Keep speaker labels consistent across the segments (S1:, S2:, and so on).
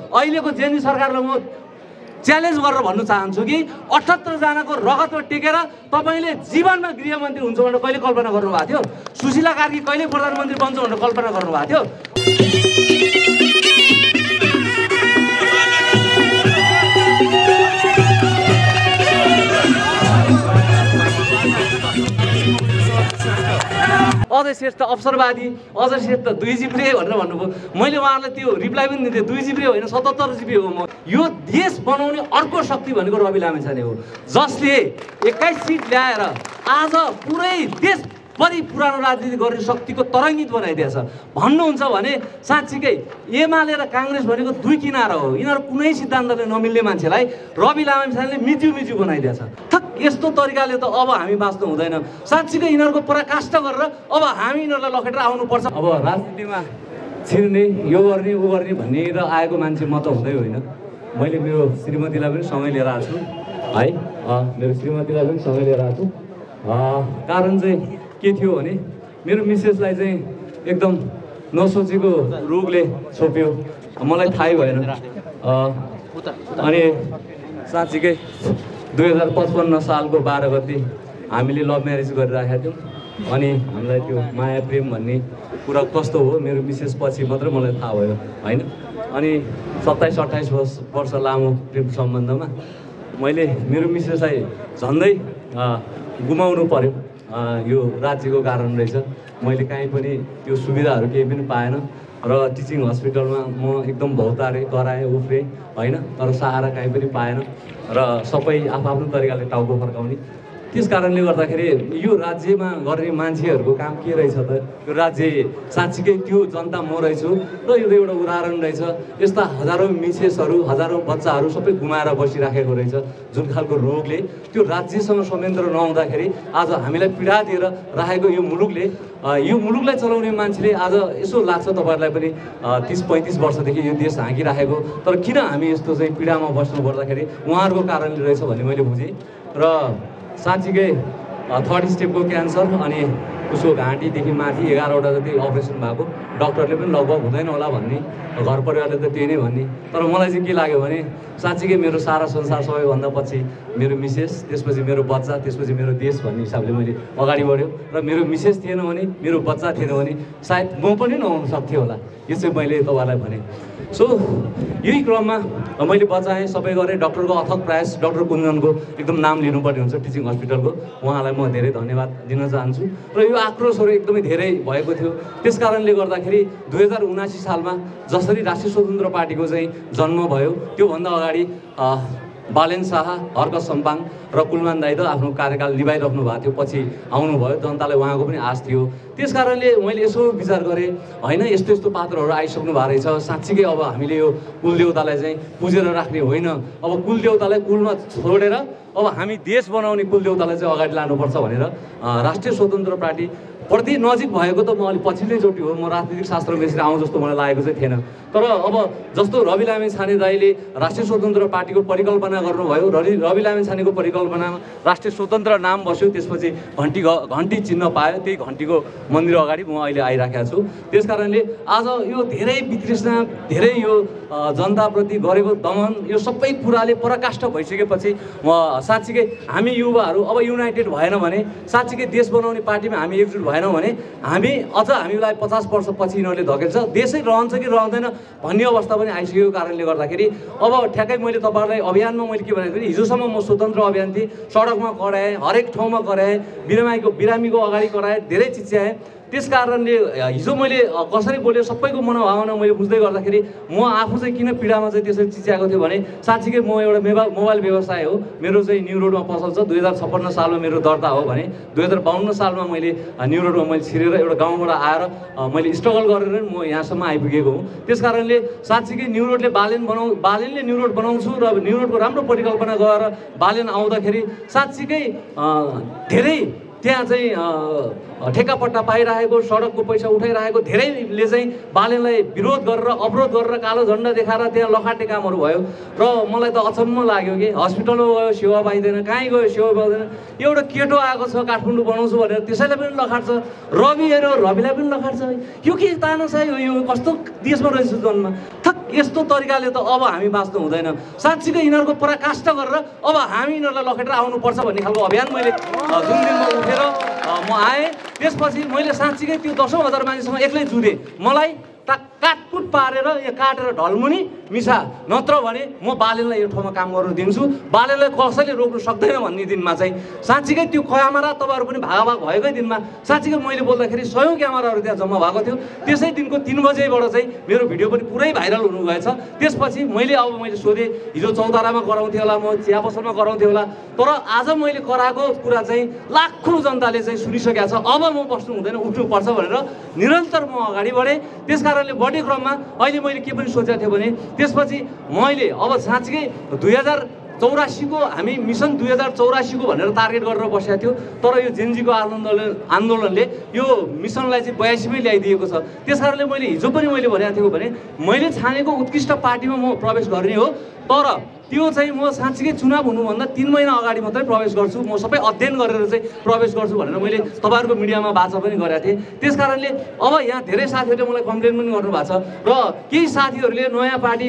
S1: अहिलेको जेएनयू सरकारलाई म च्यालेन्ज गरेर भन्न चाहन्छु कि 78 जनाको रगतमा टेकेर तपाईले जीवनमा गृहमन्त्री हुन्छ भनेर कहिले कल्पना गर्नुभएको थियो? सुशीला कार्की कहिले प्रधानमन्त्री बन्छ भनेर कल्पना गर्नुभएको थियो? अझै श्रेष्ठ अवसरवादी, अझै श्रेष्ठ 2 जिब्रे भनेर भन्नुभयो। मैले उहाँहरूलाई त्यो रिप्लाई पनि दिन्थेँ, 2 जिब्रे होइन 77 जिब्रे हो म। यो देश बनाउने अर्को शक्ति भनेको रवि लामिछाने हो, जसले 21 सिट ल्याएर आज पुरै देश बढी पुरानो राजनीति गर्ने शक्तिको तरङ्गित बनाइदिएछ। भन्नुहुन्छ भने साँच्चीकै एमाले र काङ्ग्रेस भनेको दुई किनारा हो। यिनीहरू कुनै सिद्धान्तले नमिल्ने मान्छेलाई रवि लामिछानेले मिच्यु बनाइदिएछ। ठक यस्तो तरिकाले त अब हामी बाँच्नु हुँदैन। साँच्चीकै यिनीहरूको पराकाष्ठ गरेर अब हामी यिनीहरूलाई लखेटेर आउनुपर्छ। अब राजनीतिमा छिर्ने, यो गर्ने ऊ गर्ने भन्ने र आएको मान्छे म त हुँदै होइन। मैले मेरो श्रीमतीलाई पनि सँगै लिएर आएको छु है, मेरो श्रीमतीलाई पनि सँगै लिएर आएको छु। कारण चाहिँ के थियो भने मेरो मिसेसलाई चाहिँ एकदम नसोचेको रोगले छोप्यो, मलाई थाहै भएन। अनि साँच्चीकै 2055 सालको 12 गते हामीले लभ म्यारेज गरिराखेका थियौँ। अनि हामीलाई त्यो माया प्रेम भन्ने कुरा कस्तो हो मेरो मिसेस पछि मात्रै मलाई थाहा भयो होइन। अनि 27-28 वर्ष लामो प्रेम सम्बन्धमा मैले मेरो मिसेसलाई झन्डै गुमाउनु पर्यो। यो राज्यको कारण रहेछ। मैले कहीँ पनि त्यो सुविधाहरू केही पनि पाएन र टिचिङ हस्पिटलमा म एकदम भौतारे कराएँ उफ्रेँ होइन, तर सहारा कहीँ पनि पाएन र सबै आफ्नो तरिकाले टाउको फर्काउने। त्यस कारणले गर्दाखेरि यो राज्यमा गर्ने मान्छेहरूको काम के रहेछ त? यो राज्य साँच्चीकै त्यो जनता म रहेछु र यो एउटा उदाहरण रहेछ। यस्ता हजारौँ मिसेसहरू, हजारौँ बच्चाहरू सबै गुमाएर बसिराखेको रहेछ जुन खालको रोगले। त्यो राज्यसँग संयन्त्र नहुँदाखेरि आज हामीलाई पीडा दिएर राखेको यो मुलुकलाई चलाउने मान्छेले आज यसो लाग्छ तपाईँहरूलाई पनि 30-35 वर्षदेखि यो देश हाँकिराखेको, तर किन हामी यस्तो चाहिँ पीडामा बस्नु पर्दाखेरि उहाँहरूको कारणले रहेछ भन्ने मैले बुझेँ। र साँच्चीकै 3rd स्टेपको क्यान्सर अनि उसको घाँटीदेखि माथि 11वटा जति अपरेसन भएको, डक्टरले पनि लगभग हुँदैन होला भन्ने, घर परिवारले त त्यही नै भन्ने। तर मलाई चाहिँ के लाग्यो भने साँच्चीकै मेरो सारा संसार सबैभन्दा पछि मेरो मिसेस, त्यसपछि मेरो बच्चा, त्यसपछि मेरो देश भन्ने हिसाबले मैले अगाडि बढ्यो। र मेरो मिसेस थिएन भने, मेरो बच्चा थिएन भने सायद म पनि नहुन सक्थेँ होला। यो चाहिँ मैले तपाईँलाई भने। सो यही क्रममा मैले बचाएँ, सबै गरेँ। डक्टरको अथक प्रयास, डक्टर कुञ्जनको एकदम नाम लिनुपर्ने हुन्छ टिचिङ हस्पिटलको, उहाँलाई म धेरै धन्यवाद दिन चाहन्छु। र यो आक्रोशहरू एकदमै धेरै भएको थियो। त्यस कारणले गर्दाखेरि 2079 सालमा जसरी राष्ट्रिय स्वतन्त्र पार्टीको चाहिँ जन्म भयो, त्योभन्दा अगाडि बालेन शाह, हर्क सम्पाङ र कुलमान दाइ त आफ्नो कार्यकाल निभाइराख्नु भएको थियो, पछि आउनुभयो। जनतालाई उहाँको पनि आश थियो। त्यस कारणले मैले यसो विचार गरेँ होइन, यस्तो यस्तो पात्रहरू आइसक्नु भएको रहेछ। साँच्चीकै अब हामीले यो कुलदेवतालाई चाहिँ पुजेर राख्ने होइन, अब कुलदेवतालाई कुलमा छोडेर अब हामी देश बनाउने कुलदेवतालाई चाहिँ अगाडि लानुपर्छ भनेर राष्ट्रिय स्वतन्त्र पार्टी प्रति नजिक भएको त म अलिक पछिल्लोचोटि हो। म राजनीतिक शास्त्रमा यसरी आउँ जस्तो मलाई लागेको चाहिँ थिएन। तर अब जस्तो रवि लामिछाने दाइले राष्ट्रिय स्वतन्त्र पार्टीको परिकल्पना गर्नुभयो, रवि लामिछानेको परिकल्पनामा राष्ट्रिय स्वतन्त्र नाम बस्यो, त्यसपछि घन्टी चिन्ह पायो, त्यही घन्टीको मन्दिर अगाडि म अहिले आइराखेको छु। त्यस कारणले आज यो धेरै वितृष्णा, धेरै यो जनताप्रति गरेको दमन, यो सबै कुराले पराकाष्ठ भइसकेपछि म साँच्चीकै हामी युवाहरू अब युनाइटेड भएन भने, साँच्चीकै देश बनाउने पार्टीमा हामी एकजुट भएनौँ भने हामी हामीलाई 50 वर्ष पछि यिनीहरूले धकेल्छ, देशै रहन्छ कि रहँदैन भन्ने अवस्था पनि आइसकेको कारणले गर्दाखेरि अब ठ्याक्कै मैले तपाईँहरूलाई अभियानमा मैले के भनेको थिएँ, हिजोसम्म म स्वतन्त्र अभियान थिएँ, सडकमा कराएँ, हरेक ठाउँमा कराएँ, बिरामीको अगाडि कराएँ, धेरै चिच्याएँ। त्यस कारणले हिजो मैले कसरी बोलेँ सबैको मनोभावना मैले बुझ्दै गर्दाखेरि म आफू चाहिँ किन पीडामा चाहिँ त्यसरी चिच्याएको थियो भने साँच्चीकै म एउटा मोबाइल व्यवसाय हो, मेरो चाहिँ न्यू रोडमा पसल छ। 2056 सालमा मेरो दर्ता हो भने 2052 सालमा मैले न्यू रोडमा मैले छिरेर एउटा गाउँबाट आएर मैले स्ट्रगल गरेर म यहाँसम्म आइपुगेको हुँ। त्यस कारणले साँच्चीकै न्यू रोडले बालेनले न्यू रोड बनाउँछु र न्यू रोडको राम्रो परिकल्पना गरेर बालेन आउँदाखेरि साँच्चीकै धेरै त्यहाँ चाहिँ ठेक्कापट्टा पाइरहेको, सडकको पैसा उठाइरहेको धेरैले चाहिँ बालेनलाई विरोध गरेर अवरोध गरेर कालो झन्डा देखाएर त्यहाँ लखाटे कामहरू भयो र मलाई त अचम्म लाग्यो कि हस्पिटलमा गयो सेवा पाइँदैन, कहीँ गयो सेवा पाउँदैन। एउटा केटो आएको छ काठमाडौँ बनाउँछु भनेर त्यसैलाई पनि लखाट्छ, रवि हेऱ्यो रविलाई पनि लखाट्छ। यो के तानासा यो कस्तो देशमा रहेछ जन्म। थक यस्तो तरिकाले त अब हामी बाँच्नु हुँदैन। साँच्चीकै यिनीहरूको पराकाष्ठ गरेर अब हामी यिनीहरूलाई लखेटेर आउनुपर्छ भन्ने खालको अभियान मैले जुन दिनमा उठेर म आएँ, त्यसपछि मैले साँच्चीकै त्यो 10,000 मान्छेसँग एक्लै जुधेँ। मलाई काटकुट पारेर यो काटेर ढलमुनि मिसा, नत्र भने म बालेनलाई यो ठाउँमा काम गर्न दिन्छु, बालेनलाई कसैले रोक्नु सक्दैन भन्ने दिनमा चाहिँ साँच्चीकै त्यो क्यामेरा तपाईँहरू पनि भागाभाग भएकै दिनमा साँच्चीकै मैले बोल्दाखेरि 100 क्यामेराहरू त्यहाँ जम्मा भएको थियो। त्यसै दिनको 3 बजेबाट चाहिँ मेरो भिडियो पनि पुरै भाइरल हुनु गएछ। त्यसपछि मैले सोधेँ हिजो चौतारामा गराउँथेँ होला, म चिया पसलमा गराउँथेँ होला, तर आज मैले कराएको कुरा चाहिँ लाखौँ जनताले चाहिँ सुनिसकेको छ। अब म बस्नु हुँदैन, उठ्नुपर्छ भनेर निरन्तर म अगाडि बढेँ। त्यस कारणले बढ्ने क्रममा अहिले मैले के पनि सोचेको थिएँ भने त्यसपछि मैले अब साँच्चीकै 2084 को हामी मिसन 2084 को भनेर टार्गेट गरेर बसेको थियो, तर यो जेनजीको आन्दोलनले यो मिसनलाई चाहिँ 82 मै ल्याइदिएको छ। त्यस कारणले मैले हिजो पनि मैले भनेको थिएँ भने मैले छानेको उत्कृष्ट पार्टीमा म प्रवेश गर्ने हो, तर त्यो चाहिँ म साँच्चीकै चुनाव हुनुभन्दा 3 महिना अगाडि मात्रै प्रवेश गर्छु, म सबै अध्ययन गरेर चाहिँ प्रवेश गर्छु भनेर मैले तपाईँहरूको मिडियामा वाचा पनि गरेको थिएँ। त्यस कारणले अब यहाँ धेरै साथीहरूले मलाई कम्प्लेन पनि गर्नुभएको छ र केही साथीहरूले नयाँ पार्टी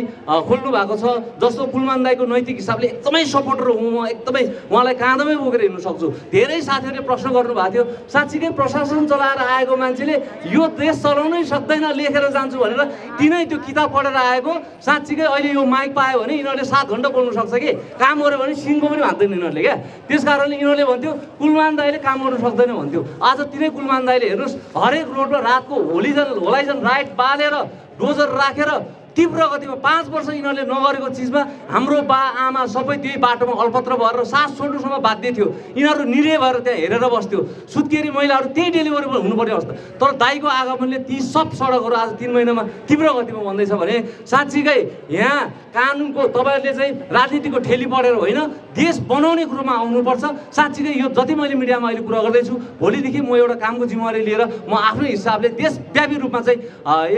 S1: खोल्नु भएको छ, जस्तो कुलमान दाईको नैतिक हिसाबले एकदमै सपोर्टर हुँ म, एकदमै उहाँलाई काँधमै बोकेर हिँड्नु सक्छु। धेरै साथीहरूले प्रश्न गर्नुभएको थियो, साँच्चीकै प्रशासन चलाएर आएको मान्छेले यो देश चलाउनै सक्दैन, लेखेर जान्छु भनेर तिनै त्यो किताब पढेर आएको। साँच्चीकै अहिले यो माइक पायो भने यिनीहरूले 7 घन्टा बोल्नु सक्छ कि, काम गर्यो भने सिङको पनि भाग्दैन यिनीहरूले क्या। त्यस कारणले यिनीहरूले भन्थ्यो कुलमान दाईले काम गर्नु सक्दैन भन्थ्यो। आज तिनै कुलमान दाईले हेर्नुहोस् हरेक रोडमा रातको होलाइजन राइट बालेर डोजर राखेर तीव्र गतिमा 5 वर्ष यिनीहरूले नगरेको चिजमा हाम्रो बा आमा सबै त्यही बाटोमा अल्पत्र भएर सास छोड्नुसम्म बाध्य थियो। यिनीहरू निरे भएर त्यहाँ हेरेर बस्थ्यो। सुत्केरी महिलाहरू त्यही डेलिभरी हुनुपर्ने अवस्था। तर दाइको आगमनले ती सब सडकहरू आज 3 महिनामा तीव्र गतिमा बन्दैछ भने साँच्चीकै यहाँ कानुनको तपाईँहरूले चाहिँ राजनीतिको ठेली पढेर होइन, देश बनाउने कुरोमा आउनुपर्छ। साँच्चीकै यो जति मैले मिडियामा अहिले कुरा गर्दैछु, भोलिदेखि म एउटा कामको जिम्मेवारी लिएर म आफ्नै हिसाबले देशव्यापी रूपमा चाहिँ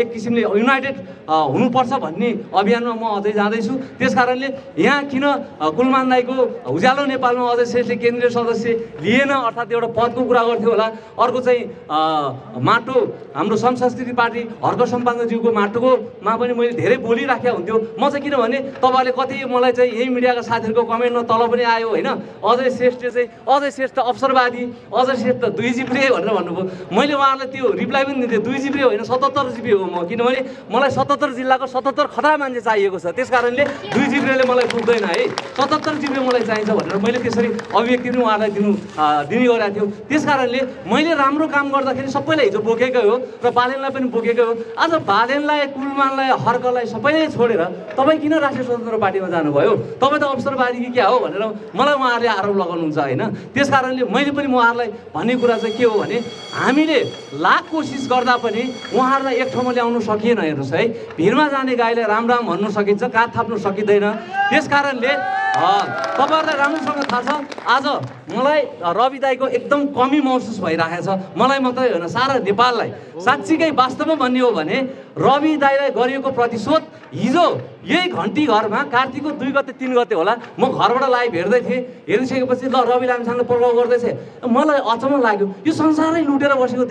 S1: एक किसिमले युनाइटेड हुनुपर्छ भन्ने अभियानमा म अझै जाँदैछु। त्यस कारणले यहाँ किन कुलमान दाईको उज्यालो नेपालमा अझै श्रेष्ठ केन्द्रीय सदस्य लिएन, अर्थात् एउटा पदको कुरा गर्थ्यो होला। अर्को चाहिँ माटो हाम्रो संस्कृति पार्टी हर्क सम्पाङ्गज्यूको माटोकोमा पनि मैले धेरै बोलिराखेको हुन्थ्यो। म चाहिँ किनभने तपाईँहरूले कति मलाई चाहिँ यही मिडियाका साथीहरूको कमेन्टमा तल पनि आयो होइन, अझै श्रेष्ठ अवसरवादी, अझै श्रेष्ठ 2 जिब्रे भनेर भन्नुभयो। मैले उहाँहरूलाई त्यो रिप्लाई पनि दिन्थेँ, 2 जिब्रे होइन 77 जिब्रे हो म, किनभने मलाई 77 जिल्लाको 77 खतरा मान्छे चाहिएको छ। त्यस कारणले 2 जिब्रेले मलाई पुग्दैन है, 77 जिब्रे मलाई चाहिन्छ भनेर मैले त्यसरी अभिव्यक्ति पनि उहाँलाई दिने गरेको थियो। त्यस कारणले मैले राम्रो काम गर्दाखेरि सबैलाई हिजो बोकेकै हो र बालेनलाई पनि बोकेकै हो। आज बालेनलाई, कुलमानलाई, हर्कलाई सबैले छोडेर तपाईँ किन राष्ट्रिय स्वतन्त्र पार्टीमा जानुभयो? तपाईँ त अवसरवादी कि क्या हो भनेर मलाई उहाँहरूले आरोप लगाउनुहुन्छ होइन। त्यस कारणले मैले पनि उहाँहरूलाई भन्ने कुरा चाहिँ के हो भने हामीले लाख कोसिस गर्दा पनि उहाँहरूलाई एक ठाउँमा ल्याउनु सकिएन। हेर्नुहोस् है, भिरमा जाने गाईलाई राम राम भन्नु सकिन्छ, काठ थाप्नु सकिँदैन। त्यस कारणले तपाईँहरूलाई राम्रोसँग थाहा छ, आज मलाई रवि दाईको एकदम कमी महसुस भइरहेको छ। मलाई मात्रै होइन, सारा नेपाललाई। साँच्चीकै वास्तवमा भन्ने हो भने रवि दाईलाई गरिएको प्रतिशोध हिजो यही घन्टी घरमा कार्तिकको 2 गते 3 गते होला, म घरबाट लाइभ हेर्दै थिएँ। हेरिसकेपछि ल रवि लामिछानेले प्रभाव गर्दैछ, मलाई अचम्म लाग्यो। यो संसारै लुटेर बसेको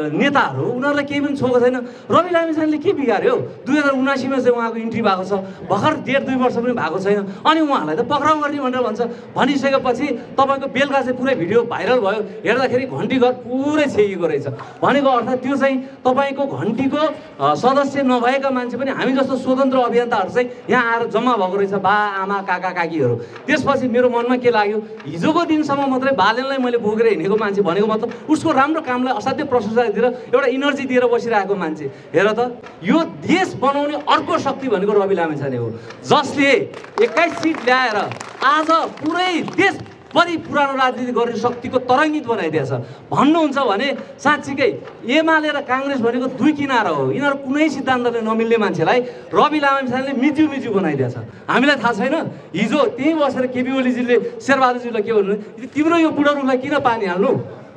S1: नेताहरू, उनीहरूलाई केही पनि छोएको छैन। रवि लामिछानेले के बिगार्यो? 2079 मा चाहिँ उहाँको इन्ट्री भएको छ, भर्खर 1.5-2 वर्ष पनि भएको छैन, अनि उहाँलाई त पक्राउ गर्ने भनेर भन्छ। भनिसकेपछि तपाईँको बेलुका चाहिँ पुरै भिडियो भाइरल भयो, हेर्दाखेरि घन्टी घर पुरै छेकिएको रहेछ। भनेको अर्थात् त्यो चाहिँ तपाईँको घन्टीको सदस्य नभएका मान्छे पनि हामी जस्तो स्वतन्त्र अभियन्ताहरू चाहिँ यहाँ आएर जम्मा भएको रहेछ, बा आमा काका काकीहरू। त्यसपछि मेरो मनमा के लाग्यो, हिजोको दिनसम्म मात्रै बालेनलाई मैले बोकेर हिँडेको मान्छे भनेको मतलब उसको राम्रो कामलाई असाध्य प्रशंसा दिएर एउटा इनर्जी दिएर बसिरहेको मान्छे। हेर त, यो देश बनाउने अर्को शक्ति भनेको रवि लामिछाने हो, जसले 21 सिट ल्याएर आज पुरै देश बढी पुरानो राजनीति गर्ने शक्तिको तरङ्गित बनाइदिएछ। भन्नुहुन्छ भने साँच्चीकै एमाले र काङ्ग्रेस भनेको 2 किनारा हो। यिनीहरू कुनै सिद्धान्तले नमिल्ने मान्छेलाई रवि लामिछानेले मिज्यू बनाइदिएछ। हामीलाई थाहा छैन, हिजो त्यहीँ बसेर केपी ओलीजीले शेरबहादुरजीलाई के भन्नु, तिम्रो यो बुढो रुखलाई किन पानी हाल्नु?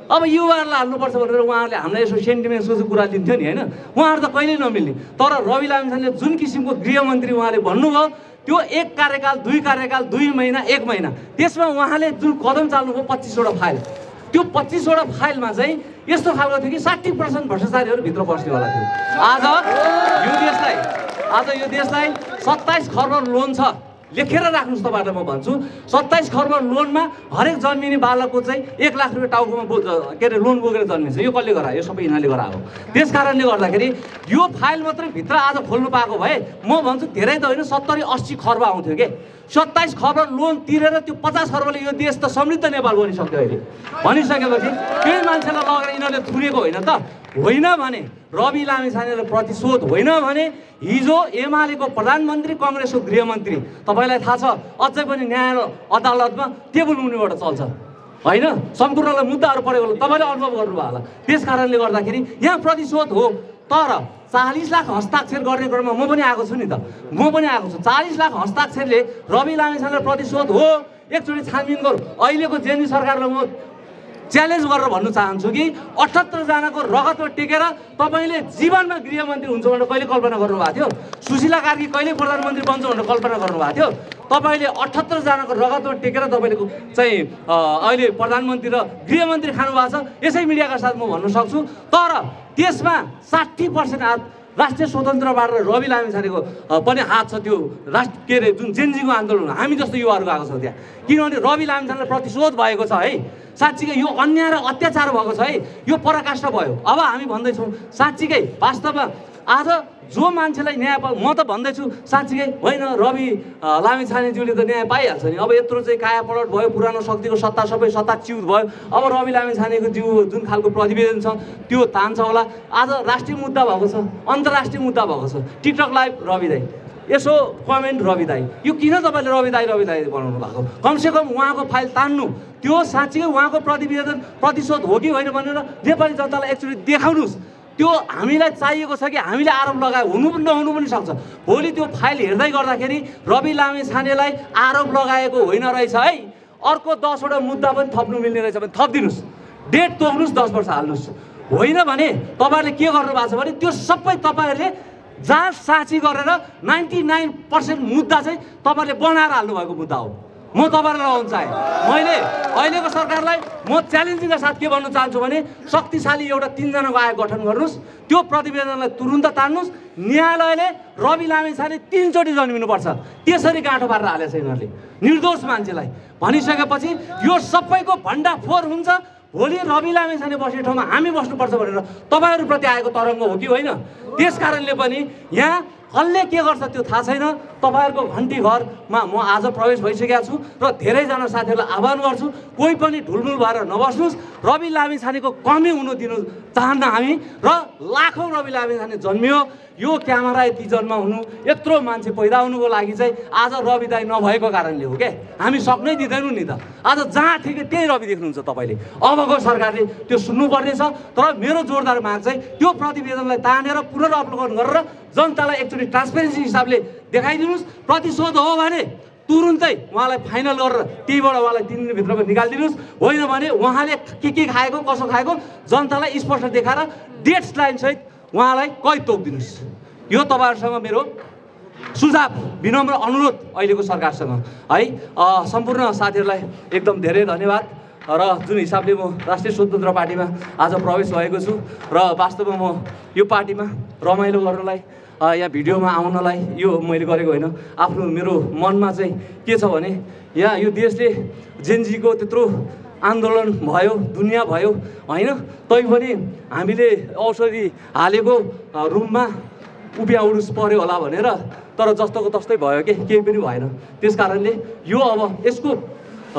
S1: अब युवाहरूलाई हाल्नुपर्छ भनेर उहाँहरूले हामीलाई यसो सेन्टिमेन्ट्सको कुरा दिन्थ्यो नि होइन, उहाँहरू त कहिल्यै नमिल्ने। तर रवि लामिछानेले जुन किसिमको गृहमन्त्री उहाँले भन्नुभयो त्यो 1 कार्यकाल 2 कार्यकाल 2 महिना 1 महिना त्यसमा उहाँले जुन कदम चाल्नुभयो 25वटा फाइल, त्यो 25वटा फाइलमा चाहिँ यस्तो खालको थियो कि 60% भ्रष्टाचारीहरू भित्र बस्नेवाला थियो। आज यो देशलाई 27 खर्ब लोन छ, लेखेर राख्नुहोस् तपाईँहरूलाई म भन्छु। 27 खर्ब लोनमा हरेक जन्मिने बालकको चाहिँ 1 लाख रुपियाँ टाउकोमा के अरे लोन बोकेर जन्मिन्छ। यो कसले गरायो? यो सबै यिनीहरूले गराएको। त्यस कारणले गर्दाखेरि यो फाइल मात्रै भित्र आज खोल्नु पाएको भए म भन्छु धेरै त होइन 70-80 खर्ब आउँथ्यो के। 27 खर्ब लोन तिरेर त्यो 50 खर्बले यो देश त समृद्ध नेपाल बनिसक्यो अहिले। भनिसकेपछि केही मान्छेलाई लगेर यिनीहरूले थुनेको होइन त, होइन भने रवि लामिछानेले प्रतिशोध, होइन भने हिजो एमालेको प्रधानमन्त्री कङ्ग्रेसको गृहमन्त्री, तपाईँलाई थाहा छ अझै पनि न्याय अदालतमा टेबल मुनिबाट चल्छ होइन, सम्पूर्णलाई मुद्दाहरू परेको तपाईँले अनुभव गर्नुभयो होला। त्यस कारणले गर्दाखेरि यहाँ प्रतिशोध हो। तर 40 लाख हस्ताक्षर गर्ने क्रममा म पनि आएको छु नि त, म पनि आएको छु। 40 लाख हस्ताक्षरले रवि लामिछानेले प्रतिशोध हो, एकचोटि छानबिन गरौँ। अहिलेको जेएनयू सरकारलाई म च्यालेन्ज गरेर भन्नु चाहन्छु कि 78 जनाको रगतमा टेकेर तपाईँले जीवनमा गृहमन्त्री हुन्छ भनेर कहिले कल्पना गर्नुभएको थियो? सुशीला कार्की कहिले प्रधानमन्त्री बन्छ भनेर कल्पना गर्नुभएको थियो? तपाईँले 78 जनाको रगतमा टेकेर तपाईँले चाहिँ अहिले प्रधानमन्त्री र गृहमन्त्री खानुभएको छ। यसै मिडियाका साथ म भन्न सक्छु। तर त्यसमा 60% राष्ट्रिय स्वतन्त्रबाट रवि लामिछानेको पनि हात छ। त्यो के अरे जुन जेनजीको आन्दोलन हामी जस्तो युवाहरूको आएको छ त्यहाँ, किनभने रवि लामिछानेलाई प्रतिशोध भएको छ है। साँच्चीकै यो अन्याय र अत्याचार भएको छ है, यो पराकाष्ठ भयो। अब हामी भन्दैछौँ साँच्चीकै वास्तवमा आज जो मान्छेलाई न्याय म त भन्दैछु साँच्चीकै होइन रवि लामिछानेज्यूले त न्याय पाइहाल्छ नि। अब यत्रो चाहिँ कायापलट भयो, पुरानो शक्तिको सत्ता सबै सत्ता च्युत भयो। अब रवि लामिछानेको ज्यू जुन खालको प्रतिवेदन छ त्यो तान्छ होला। आज राष्ट्रिय मुद्दा भएको छ, अन्तर्राष्ट्रिय मुद्दा भएको छ। टिकटक लाइभ रवि दाई, यसो कमेन्ट रवि दाई, यो किन तपाईँले रवि दाई बनाउनु भएको? कमसेकम उहाँको फाइल तान्नु, त्यो साँच्चीकै उहाँको प्रतिवेदन प्रतिशोध हो कि होइन भनेर नेपाली जनतालाई एकचोटि देखाउनुहोस्। त्यो हामीलाई चाहिएको छ कि हामीले आरोप लगाए हुनु पनि नहुनु पनि सक्छ। भोलि त्यो फाइल हेर्दै गर्दाखेरि रवि लामिछानेलाई आरोप लगाएको होइन रहेछ है, अर्को 10वटा मुद्दा पनि थप्नु मिल्ने रहेछ भने थपिदिनुहोस्, डेट तोक्नुहोस्, 10 वर्ष हाल्नुहोस्। होइन भने तपाईँहरूले के गर्नु भएको छ भने त्यो सबै तपाईँहरूले जाँच साँची गरेर 99% मुद्दा चाहिँ तपाईँहरूले बनाएर हाल्नुभएको मुद्दा हो। म तपाईँहरूलाई लगाउन चाहेँ। मैले अहिलेको सरकारलाई म च्यालेन्जिङका साथ के भन्नु चाहन्छु भने शक्तिशाली एउटा 3 जनाको आयोग गठन गर्नुहोस्, त्यो प्रतिवेदनलाई तुरुन्त तान्नुहोस्। न्यायालयले रवि लामिछाने 3 चोटि जन्मिनुपर्छ, त्यसरी गाँठो पारेर हालेछ यिनीहरूले निर्दोष मान्छेलाई। भनिसकेपछि यो सबैको भण्डाफोर हुन्छ। भोलि रवि लामिछाने बस्ने ठाउँमा हामी बस्नुपर्छ भनेर तपाईँहरूप्रति आएको तरङ्ग हो कि होइन? त्यस कारणले पनि यहाँ कसले के गर्छ त्यो थाहा छैन। तपाईँहरूको घन्टी घरमा म आज प्रवेश भइसकेको छु र धेरैजना साथीहरूलाई आह्वान गर्छु, कोही पनि ढुलमुल भएर नबस्नुहोस्। रवि लामिछानेको कमी हुनु दिनु चाहन्न हामी। र लाखौँ रवि लामिछाने जन्मियो, यो क्यामेरा यति जन्म हुनु, यत्रो मान्छे पैदा हुनुको लागि चाहिँ आज रवि दाई नभएको कारणले हो क्या। हामी सक्नै दिँदैनौँ नि त। आज जहाँ ठिकै त्यही रवि देख्नुहुन्छ तपाईँले। अबको सरकारले त्यो सुन्नुपर्ने छ। तर मेरो जोरदार माग चाहिँ त्यो प्रतिवेदनलाई तानेर पुनर्अवलोकन गरेर जनतालाई एकचोटि ट्रान्सपेरेन्सी हिसाबले देखाइदिनुहोस्। प्रतिशोध हो भने तुरुन्तै उहाँलाई फाइनल गरेर त्यहीबाट उहाँलाई 3 दिनभित्रमा निकालिदिनुहोस्। होइन भने उहाँले के खाएको कसो खाएको जनतालाई स्पष्ट देखाएर डेट्स लाइनसहित उहाँलाई कैद तोकिदिनुहोस्। यो तपाईँहरूसँग मेरो सुझाव, विनम्र अनुरोध अहिलेको सरकारसँग है। सम्पूर्ण साथीहरूलाई एकदम धेरै धन्यवाद। र जुन हिसाबले म राष्ट्रिय स्वतन्त्र पार्टीमा आज प्रवेश भएको छु र वास्तवमा म यो पार्टीमा रमाइलो गर्नलाई, यहाँ भिडियोमा आउनलाई यो मैले गरेको होइन। आफ्नो मेरो मनमा चाहिँ के छ भने यहाँ यो देशले जेनजीको त्यत्रो आन्दोलन भयो, दुनियाँ भयो होइन, तैपनि हामीले औषधि हालेको रुममा उपिया उडुस पर्यो होला भनेर, तर जस्तोको तस्तै भयो के, केही पनि भएन। त्यस कारणले यो अब यसको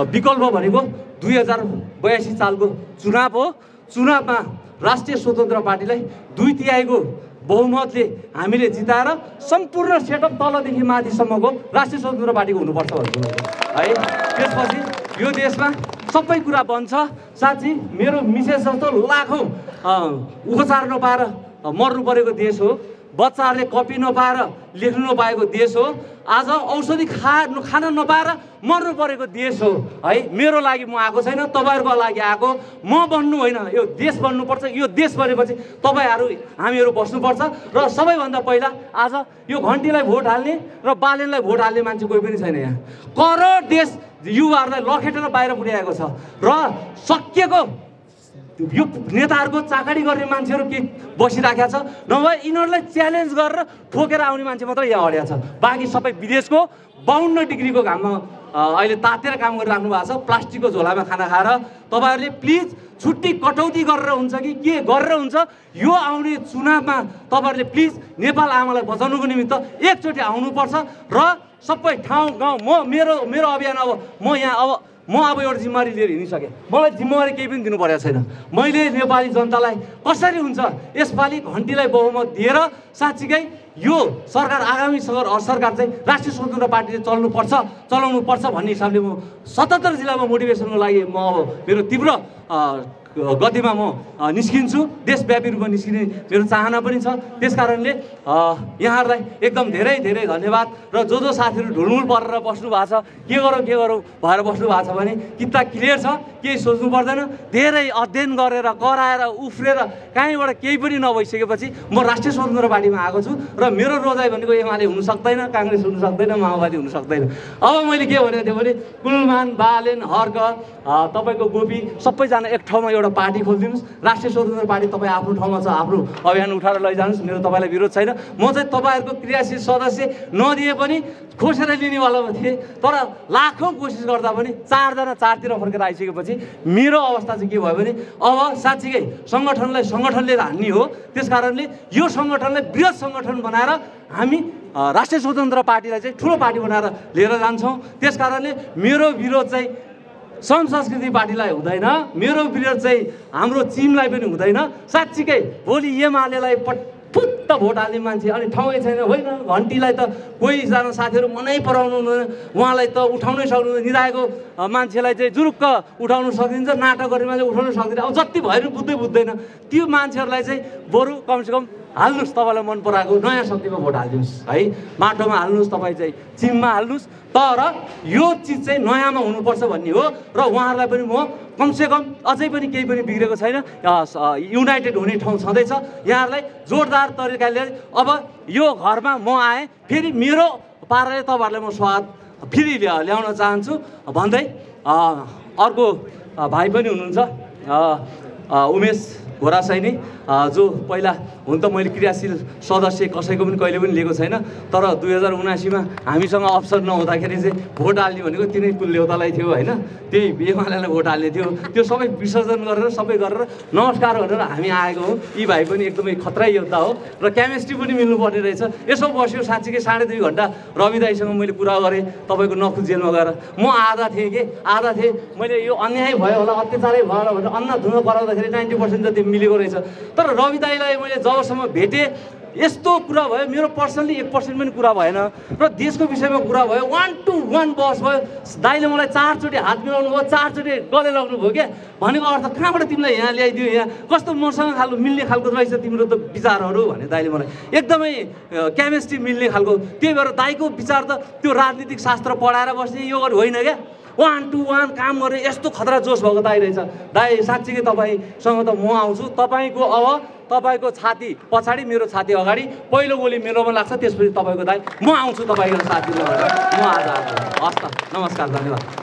S1: विकल्प भनेको 2082 सालको चुनाव हो। चुनावमा राष्ट्रिय स्वतन्त्र पार्टीलाई 2/3 बहुमतले हामीले जिताएर सम्पूर्ण सेटअप तलदेखि माथिसम्मको राष्ट्रिय स्वतन्त्र पार्टीको हुनुपर्छ भन्नु है। त्यसपछि यो देशमा सबै कुरा बन्छ। साँच्ची मेरो मिसेस जस्तो लाखौँ उपचार नपाएर मर्नु परेको देश हो। बच्चाहरूले कपी नपाएर लेख्नु नपाएको देश हो। आज औषधि खान नपाएर मर्नु परेको देश हो है। मेरो लागि म आएको छैन, तपाईँहरूको लागि आएको। म बन्नु होइन, यो देश बन्नुपर्छ। यो देश बनेपछि तपाईँहरू हामीहरू बस्नुपर्छ। र सबैभन्दा पहिला आज यो घन्टीलाई भोट हाल्ने र बालेनलाई भोट हाल्ने मान्छे कोही पनि छैन यहाँ। करोड देश युवाहरूलाई लखेटेर बाहिर पुर्याएको छ र सकिएको यो नेताहरूको चाकडी गर्ने मान्छेहरू के बसिराखेको छ, नभए यिनीहरूलाई च्यालेन्ज गरेर ठोकेर आउने मान्छे मात्रै यहाँ अडिया छ। बाँकी सबै विदेशको 52 डिग्रीको घाममा अहिले तातेर काम गरिराख्नु भएको छ, प्लास्टिकको झोलामा खाना खाएर। तपाईँहरूले प्लिज छुट्टी कटौती गरेर हुन्छ कि के गरेर हुन्छ, यो आउने चुनावमा तपाईँहरूले प्लिज नेपाल आमालाई बचाउनुको निमित्त एकचोटि आउनुपर्छ र सबै ठाउँ गाउँ मेरो अभियान म अब एउटा जिम्मेवारी लिएर हिँडिसकेँ। मलाई जिम्मेवारी केही पनि दिनु परेको छैन। मैले नेपाली जनतालाई कसरी हुन्छ यसपालि घन्टीलाई बहुमत दिएर साँच्चीकै यो सरकार आगामी सरकार चाहिँ राष्ट्रिय स्वतन्त्र पार्टीले चलाउनु पर्छ भन्ने हिसाबले म 77 जिल्लामा मोटिभेसनको लागि म अब मेरो तीव्र गतिमा म निस्किन्छु। देशव्यापी रूपमा निस्किने मेरो चाहना पनि छ। त्यस कारणले यहाँहरूलाई एकदम धेरै धेरै धन्यवाद। र जो साथीहरू ढुलमुल परेर बस्नु भएको छ, के गरौँ भएर बस्नु भएको छ भने किता क्लियर छ, केही सोच्नु पर्दैन। धेरै अध्ययन गरेर कराएर उफ्रेर कहीँबाट केही पनि नभइसकेपछि म राष्ट्रिय स्वतन्त्र पार्टीमा आएको छु र मेरो रोजाइ भनेको एमाले हुन सक्दैन, काङ्ग्रेस हुन सक्दैन, माओवादी हुन सक्दैन। अब मैले के भनेको थिएँ भने कुलमान, बालेन, हर्क, तपाईँको गोपी सबैजना एक ठाउँमा एउटा पार्टी खोलिदिनुहोस्। राष्ट्रिय स्वतन्त्र पार्टी तपाईँ आफ्नो ठाउँमा छ, आफ्नो अभियान उठाएर लैजानुहोस्। मेरो तपाईँलाई विरोध छैन। म चाहिँ तपाईँहरूको क्रियाशील सदस्य नदिए पनि खोसेर लिनेवाला थिएँ, तर लाखौँ कोसिस गर्दा पनि 4 जना 4 तिर फर्केर आइसकेपछि मेरो अवस्था चाहिँ के भयो भने अब साँच्चीकै सङ्गठनले हान्ने हो। त्यस कारणले यो सङ्गठनलाई बृहत सङ्गठन बनाएर हामी राष्ट्रिय स्वतन्त्र पार्टीलाई चाहिँ ठुलो पार्टी बनाएर लिएर जान्छौँ। त्यस कारणले मेरो विरोध चाहिँ सम संस्कृति पार्टीलाई हुँदैन, मेरो विरोध चाहिँ हाम्रो चिमलाई पनि हुँदैन। साँच्चीकै भोलि एमालेलाई फुत्त भोट हाल्ने मान्छे अनि ठाउँै छैन होइन। घन्टीलाई त कोहीजना साथीहरू मनै पराउनु हुँदैन, उहाँलाई त उठाउनै सक्नुहुँदैन। निधाएको मान्छेलाई चाहिँ जुरुक्क उठाउनु सकिन्छ, नाटक गर्ने मान्छे उठाउनु सक्दैन। अब जति भयो बुझ्दैन त्यो मान्छेहरूलाई चाहिँ बरु कमसेकम हाल्नुहोस्, तपाईँलाई मन पराएको नयाँ शक्तिमा भोट हालिदिनुहोस् है। माटोमा हाल्नुहोस्, तपाईँ चाहिँ चिममा हाल्नुहोस्, तर यो चिज चाहिँ नयाँमा हुनुपर्छ भन्ने हो। र उहाँहरूलाई पनि म कमसेकम अझै पनि केही पनि बिग्रेको छैन, युनाइटेड हुने ठाउँ छँदैछ। यहाँहरूलाई जोरदार तरिकाले अब यो घरमा म आएँ, फेरि मेरो पाराले तपाईँहरूलाई म स्वाद फेरि ल्याउन चाहन्छु भन्दै अर्को भाइ पनि हुनुहुन्छ उमेश घोरासैनी, जो पहिला हुन त मैले क्रियाशील सदस्य कसैको पनि कहिले पनि लिएको छैन, तर 2079मा हामीसँग अप्सन नहुँदाखेरि चाहिँ भोट हाल्ने भनेको तिनै कुलदेउतालाई थियो होइन, त्यही एमालेलाई भोट हाल्ने थियो। त्यो सबै विसर्जन गरेर सबै गरेर नमस्कार भनेर हामी आएको हौँ। यी भाइ पनि एकदमै खतरा योद्धा हो र केमिस्ट्री पनि मिल्नुपर्ने रहेछ। यसो बस्यो साँच्चीकै 2.5 घन्टा रवि दाईसँग मैले कुरा गरेँ तपाईँको नखु जेलमा गएर। म आधा थिएँ मैले यो अन्याय भयो होला, अत्याचारै भयो होला भनेर अन्न धुन कराउँदाखेरि 90% जति मिलेको रहेछ। तर रवि दाईलाई मैले जबसम्म भेटेँ यस्तो कुरा भयो, मेरो पर्सनली 1% पनि कुरा भएन र देशको विषयमा कुरा भयो। 1 to 1 बहस भयो। दाईले मलाई 4 चोटि हात मिलाउनु भयो, 4 चोटि गले लाग्नु भयो क्या। भनेको अर्थ कहाँबाट तिमीलाई यहाँ ल्याइदियो, यहाँ कस्तो मसँग खालको मिल्ने खालको रहेछ तिम्रो त विचारहरू भने दाईले मलाई एकदमै केमिस्ट्री मिल्ने खालको। त्यही भएर दाईको विचार त त्यो राजनीतिक शास्त्र पढाएर बस्ने यो होइन क्या। 1 to 1 काम गर्ने यस्तो खतरा जोस भएको दाई रहेछ। दाई साँच्चीकै तपाईँसँग त म आउँछु। तपाईँको छाती पछाडि, मेरो छाती अगाडि, पहिलो गोली मेरोमा लाग्छ, त्यसपछि तपाईँको दाई म आउँछु तपाईँको साथीले। म आज हस् त, नमस्कार, धन्यवाद।